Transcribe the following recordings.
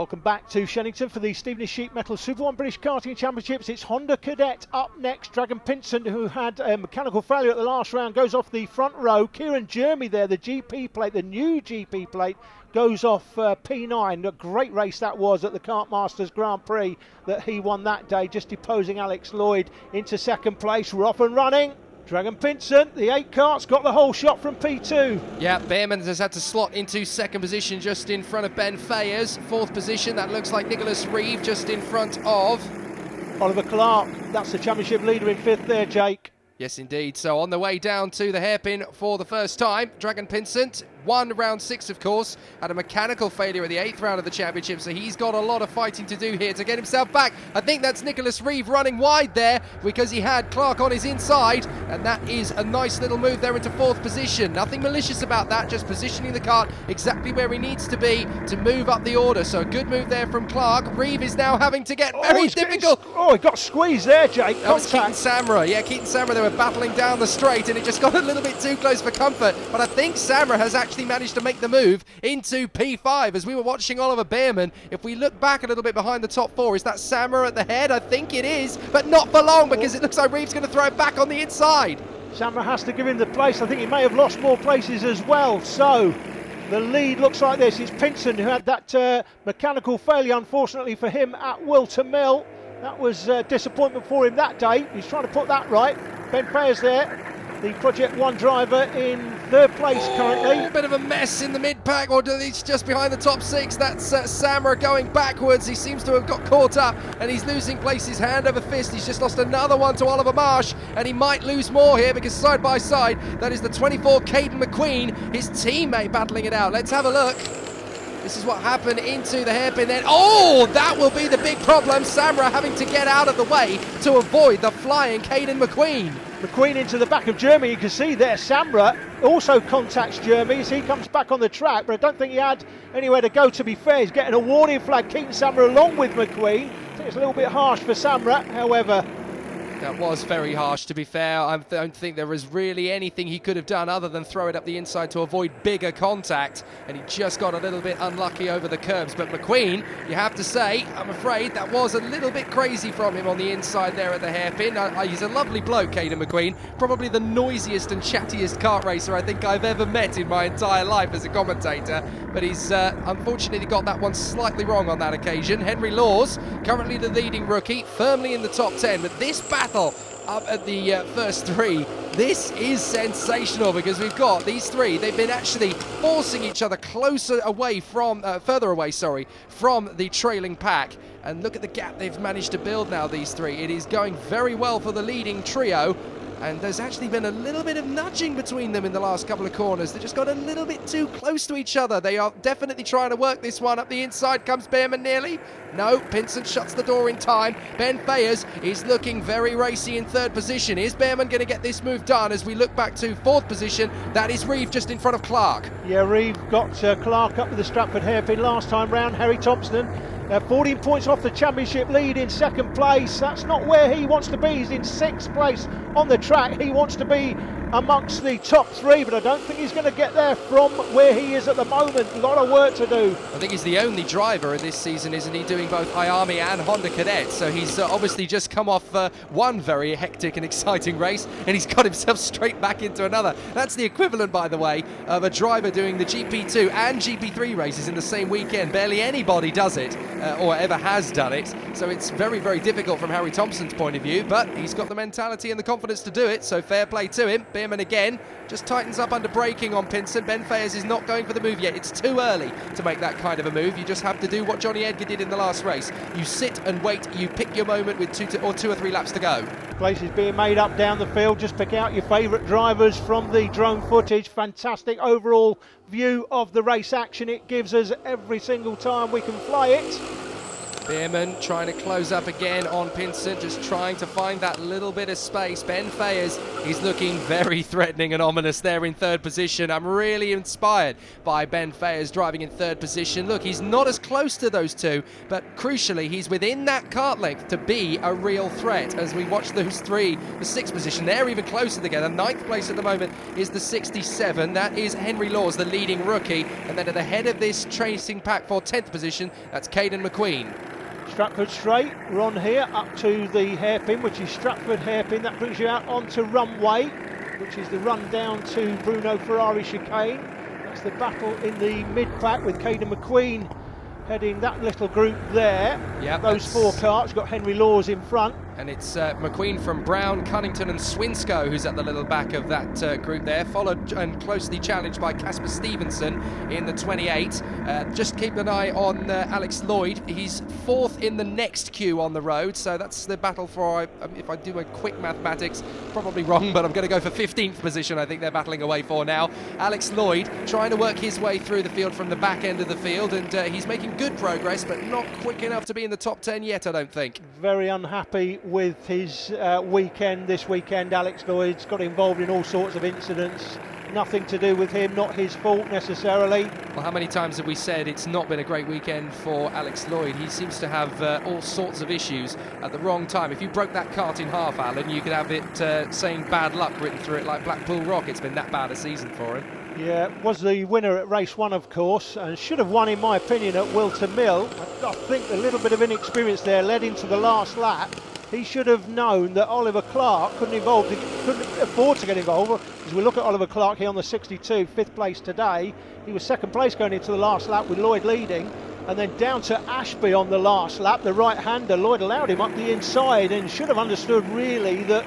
Welcome back to Shenington for the Stevenage Sheet Metal Super 1 British Karting Championships. It's Honda Cadet up next. Dragon Pinson, who had a mechanical failure at the last round, goes off the front row. Kieran Jeremy there, the GP plate, the new GP plate, goes off P9. A great race that was at the Kart Masters Grand Prix that he won that day, just deposing Alex Lloyd into second place. We're off and running. Dragon Pinson, the 8 karts, got the whole shot from P2. Yeah, Behrman has had to slot into second position just in front of Ben Fayers. Fourth position, that looks like Nicholas Reeve just in front of Oliver Clark. That's the championship leader in fifth there, Jake. Yes, indeed. So on the way down to the hairpin for the first time, Dragon Pinson won round 6, of course, had a mechanical failure at the 8th round of the championship, so he's got a lot of fighting to do here to get himself back. I think that's Nicholas Reeve running wide there because he had Clark on his inside, and that is a nice little move there into 4th position. Nothing malicious about that, just positioning the kart exactly where he needs to be to move up the order. So a good move there from Clark. Reeve is now having to get very difficult. He got squeezed there, Jake. That was Keaton Samra. Yeah, Keaton Samra, they were battling down the straight, and it just got a little bit too close for comfort. But I think Samra has actually managed to make the move into P5 as we were watching Oliver Behrman. If we look back a little bit behind the top 4, is that Samra at the head? I think it is, but not for long because it looks like Reeve's going to throw it back on the inside. Samra has to give him the place. I think he may have lost more places as well. So the lead looks like this. It's Pinson who had that mechanical failure, unfortunately for him, at Wilton Mill. That was disappointment for him that day. He's trying to put that right. Ben Fayers there, the Project 1 driver, in 3rd place currently. A bit of a mess in the mid-pack, or he's just behind the top 6. That's Samra going backwards. He seems to have got caught up, and he's losing places hand over fist. He's just lost another one to Oliver Marsh, and he might lose more here because side by side, that is the 24 Caden McQueen, his teammate, battling it out. Let's have a look. This is what happened into the hairpin then. Oh, that will be the big problem. Samra having to get out of the way to avoid the flying Caden McQueen. McQueen into the back of Jeremy. You can see there Samra also contacts Jeremy as he comes back on the track, but I don't think he had anywhere to go, to be fair. He's getting a warning flag, keeping Samra along with McQueen. I think it's a little bit harsh for Samra, however. That was very harsh, to be fair. I don't think there was really anything he could have done other than throw it up the inside to avoid bigger contact, and he just got a little bit unlucky over the curbs. But McQueen, you have to say, I'm afraid that was a little bit crazy from him on the inside there at the hairpin. He's a lovely bloke, Caden McQueen, probably the noisiest and chattiest kart racer I think I've ever met in my entire life as a commentator, but he's unfortunately got that one slightly wrong on that occasion. Henry Laws, currently the leading rookie, firmly in the top 10, but this battle up at the first 3, this is sensational because we've got these 3, they've been actually forcing each other further away from the trailing pack, and look at the gap they've managed to build now, these 3. It is going very well for the leading trio, and there's actually been a little bit of nudging between them in the last couple of corners. They just got a little bit too close to each other. They are definitely trying to work this one. Up the inside comes Behrman nearly. No, Pinson shuts the door in time. Ben Fayers is looking very racy in 3rd position. Is Behrman going to get this move done as we look back to 4th position? That is Reeve just in front of Clark. Yeah, Reeve got Clark up with the Stratford hairpin last time round. Harry Thompson 14 points off the championship lead in 2nd place. That's not where he wants to be. He's in 6th place on the track. He wants to be amongst the top 3, but I don't think he's going to get there from where he is at the moment. A lot of work to do. I think he's the only driver this season, isn't he, doing both IAMI and Honda Cadet, so he's obviously just come off one very hectic and exciting race, and he's got himself straight back into another. That's the equivalent, by the way, of a driver doing the GP2 and GP3 races in the same weekend. Barely anybody does it, or ever has done it, so it's very, very difficult from Harry Thompson's point of view, but he's got the mentality and the confidence to do it, so fair play to him. Behrman again just tightens up under braking on Pinson. Ben Fayers is not going for the move yet. It's too early to make that kind of a move. You just have to do what Johnny Edgar did in the last race. You sit and wait, you pick your moment with 2 or 3 laps to go. Place is being made up down the field. Just pick out your favourite drivers from the drone footage. Fantastic overall view of the race action it gives us every single time we can fly it. Bierman trying to close up again on Pinsent, just trying to find that little bit of space. Ben Fayers, he's looking very threatening and ominous there in third position. I'm really inspired by Ben Fayers driving in third position. Look, he's not as close to those two, but crucially, he's within that kart length to be a real threat. As we watch those three, the sixth position, they're even closer together. Ninth place at the moment is the 67. That is Henry Laws, the leading rookie. And then at the head of this tracing pack for 10th position, that's Caden McQueen. Stratford Straight, we're on here up to the hairpin, which is Stratford hairpin. That brings you out onto Runway, which is the run down to Bruno Ferrari chicane. That's the battle in the mid-pack with Caden McQueen heading that little group there. Yep, those four karts, got Henry Laws in front. And it's McQueen from Brown, Cunnington and Swinscoe who's at the little back of that group there, followed and closely challenged by Casper Stevenson in the 28. Just keep an eye on Alex Lloyd. He's fourth in the next queue on the road, so that's the battle for, if I do my quick mathematics, probably wrong, but I'm going to go for 15th position. I think they're battling away for now. Alex Lloyd trying to work his way through the field from the back end of the field, and he's making good progress, but not quick enough to be in the top 10 yet, I don't think. Very unhappy with his weekend this weekend. Alex Lloyd's got involved in all sorts of incidents. Nothing to do with him, not his fault necessarily. Well, how many times have we said it's not been a great weekend for Alex Lloyd? He seems to have all sorts of issues at the wrong time. If you broke that kart in half, Alan, you could have it saying bad luck written through it like Blackpool Rock. It's been that bad a season for him. Yeah, was the winner at race 1, of course, and should have won, in my opinion, at Wilton Mill. I think a little bit of inexperience there led into the last lap. He should have known that Oliver Clark couldn't afford to get involved. As we look at Oliver Clark here on the 62, 5th place today, he was 2nd place going into the last lap with Lloyd leading, and then down to Ashby on the last lap, the right-hander. Lloyd allowed him up the inside and should have understood really that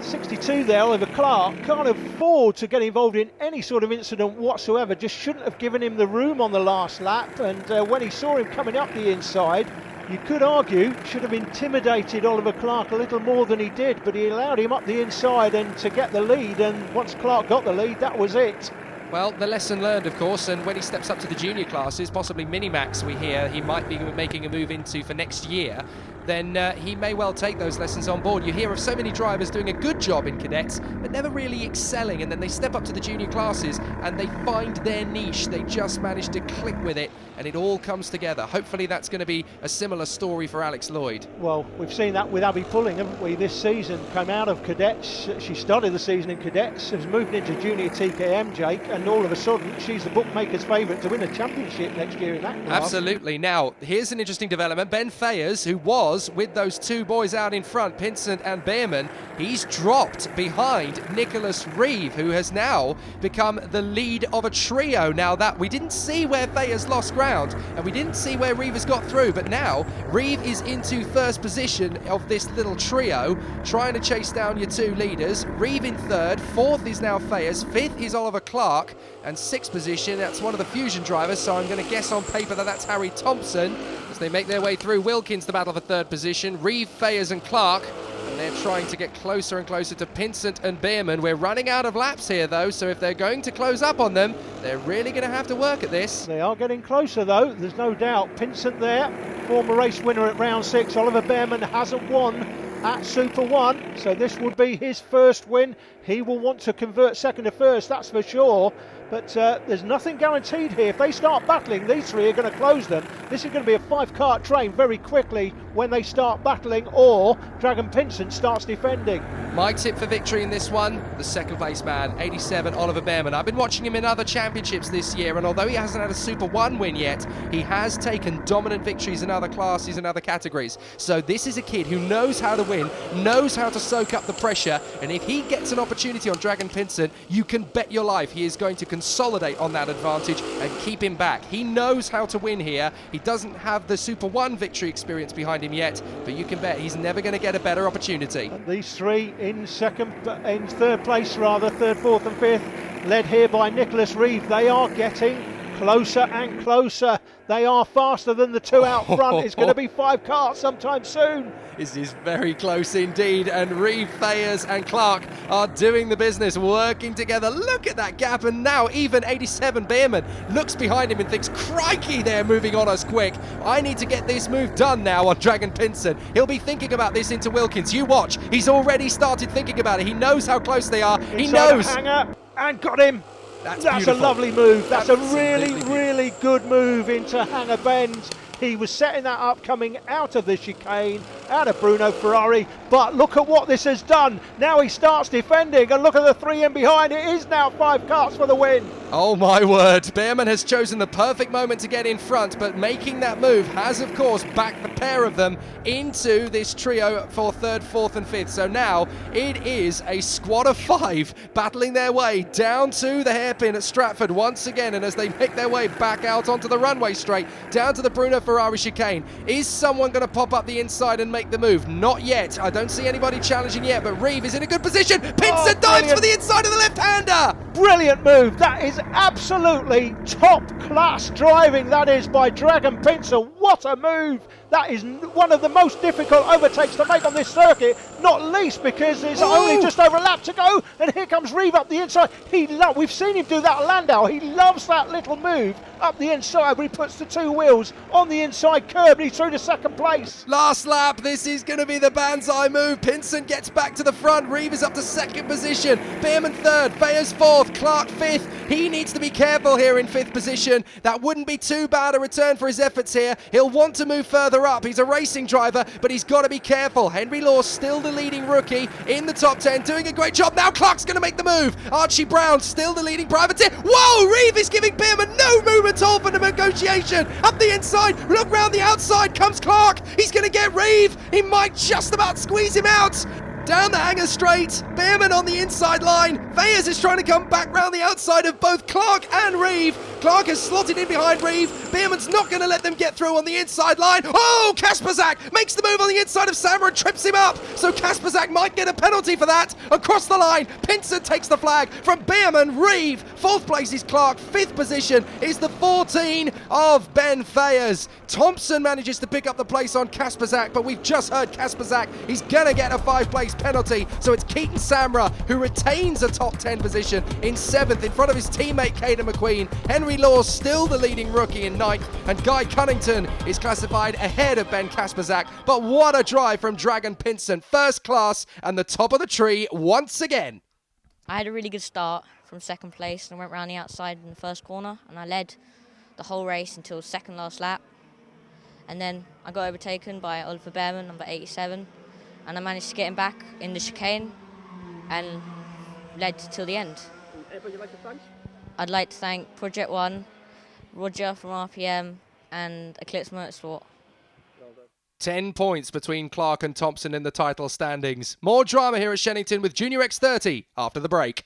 62 there, Oliver Clark, can't afford to get involved in any sort of incident whatsoever. Just shouldn't have given him the room on the last lap, and when he saw him coming up the inside, you could argue should have intimidated Oliver Clark a little more than he did, but he allowed him up the inside and to get the lead, and once Clark got the lead, that was it. Well, the lesson learned, of course, and when he steps up to the junior classes, possibly Minimax we hear he might be making a move into for next year, then he may well take those lessons on board. You hear of so many drivers doing a good job in cadets, but never really excelling, and then they step up to the junior classes and they find their niche. They just manage to click with it, and it all comes together. Hopefully that's going to be a similar story for Alex Lloyd. Well, we've seen that with Abby Pulling, haven't we, this season? Came out of cadets, she started the season in cadets, has moved into junior TKM, Jake, and all of a sudden she's the bookmaker's favourite to win a championship next year in that class. Absolutely. Now, here's an interesting development. Ben Fayers, who was with those two boys out in front, Pinsent and Bierman, he's dropped behind Nicholas Reeve, who has now become the lead of a trio. Now that we didn't see where Fayers lost ground, and we didn't see where Reeve has got through, but now Reeve is into first position of this little trio, trying to chase down your two leaders. Reeve in third, fourth is now Fayers, fifth is Oliver Clark, and sixth position, that's one of the Fusion drivers, so I'm going to guess on paper that that's Harry Thompson, as they make their way through. Wilkins the battle for third position, Reeve, Fayers and Clark, and they're trying to get closer and closer to Pinsent and Bierman. We're running out of laps here though, so if they're going to close up on them, they're really going to have to work at this. They are getting closer though, there's no doubt. Pinsent there, former race winner at round 6. Oliver Bierman hasn't won at Super 1, so this would be his first win. He will want to convert second to first, that's for sure. But there's nothing guaranteed here. If they start battling, these three are going to close them. This is going to be a 5-kart train very quickly when they start battling, or Dragon Pinsent starts defending. My tip for victory in this one, the second place man, 87, Oliver Bierman. I've been watching him in other championships this year, and although he hasn't had a Super 1 win yet, he has taken dominant victories in other classes and other categories. So this is a kid who knows how to win, knows how to soak up the pressure, and if he gets an opportunity on Dragon Pinsent, you can bet your life he is going to consolidate on that advantage and keep him back. He knows how to win here. He doesn't have the Super 1 victory experience behind him yet, but you can bet he's never going to get a better opportunity. And these three in third place, third, fourth and fifth, led here by Nicholas Reeve. They are getting Closer and closer. They are faster than the two out front. It's going to be 5 cars sometime soon. This is very close indeed, and Reeve, Thayers and Clark are doing the business, working together. Look at that gap, and now even 87 Beerman looks behind him and thinks, crikey, they're moving on us quick. I need to get this move done now on Dragon Pinson. He'll be thinking about this into Wilkins. You watch, he's already started thinking about it. He knows how close they are. He knows. Hanger, and got him. That's beautiful. A lovely move. That's a really, Absolutely. really good move into Hanger Bend. He was setting that up coming out of the chicane, out of Bruno Ferrari, but look at what this has done. Now he starts defending, and look at the 3 in behind. It is now 5 karts for the win. Oh my word, Beerman has chosen the perfect moment to get in front, but making that move has of course backed the pair of them into this trio for 3rd, 4th and 5th. So now it is a squad of 5 battling their way down to the hairpin at Stratford once again, and as they make their way back out onto the runway straight, down to the Bruno Ferrari chicane, is someone going to pop up the inside and make the move? Not yet. I don't see anybody challenging yet, but Reeve is in a good position. Pinson dives for the inside of the left-hander. Brilliant move. That is absolutely top class driving. That is by Dragon Pinson. What a move. That is one of the most difficult overtakes to make on this circuit, not least because there's only just over a lap to go, and here comes Reeve up the inside. We've seen him do that at Landau. He loves that little move up the inside where he puts the 2 wheels on the inside curb, and he's through to 2nd place. Last lap, this is going to be the banzai move. Pinson gets back to the front. Reeve is up to 2nd position. Beerman 3rd, Bayers 4th, Clark 5th. He needs to be careful here in 5th position. That wouldn't be too bad a return for his efforts here. He'll want to move further up. He's a racing driver, but he's got to be careful. Henry Law still the leading rookie in the top 10, doing a great job. Now Clark's going to make the move. Archie Brown still the leading privateer. Whoa, Reeve is giving Beerman no move at all for the negotiation. Up the inside, look round the outside comes Clark. He's going to get Reeve. He might just about squeeze him out. Down the hanger straight, Beerman on the inside line. Thayers is trying to come back round the outside of both Clark and Reeve. Clark has slotted in behind Reeve. Beerman's not going to let them get through on the inside line. Oh, Kasperzak makes the move on the inside of Sammer and trips him up. So Kasperzak might get a penalty for that. Across the line, Pinson takes the flag from Beerman. Reeve, 4th place is Clark. 5th position is the 14 of Ben Thayers. Thompson manages to pick up the place on Kasperzak, but we've just heard Kasperzak. He's going to get a 5-place penalty. So it's Keaton Samra who retains a top 10 position in 7th in front of his teammate Caden McQueen. Henry Law still the leading rookie in 9th, and Guy Cunnington is classified ahead of Ben Kasperzak. But what a drive from Dragon Pinson, first class and the top of the tree once again. I had a really good start from 2nd place and went round the outside in the first corner, and I led the whole race until 2nd last lap. And then I got overtaken by Oliver Beerman, number 87, and I managed to get him back in the chicane and led till the end. Anybody you'd like to thank? I'd like to thank Project One, Roger from RPM, and Eclipse Motorsport. 10 points between Clark and Thompson in the title standings. More drama here at Shenington with Junior X30 after the break.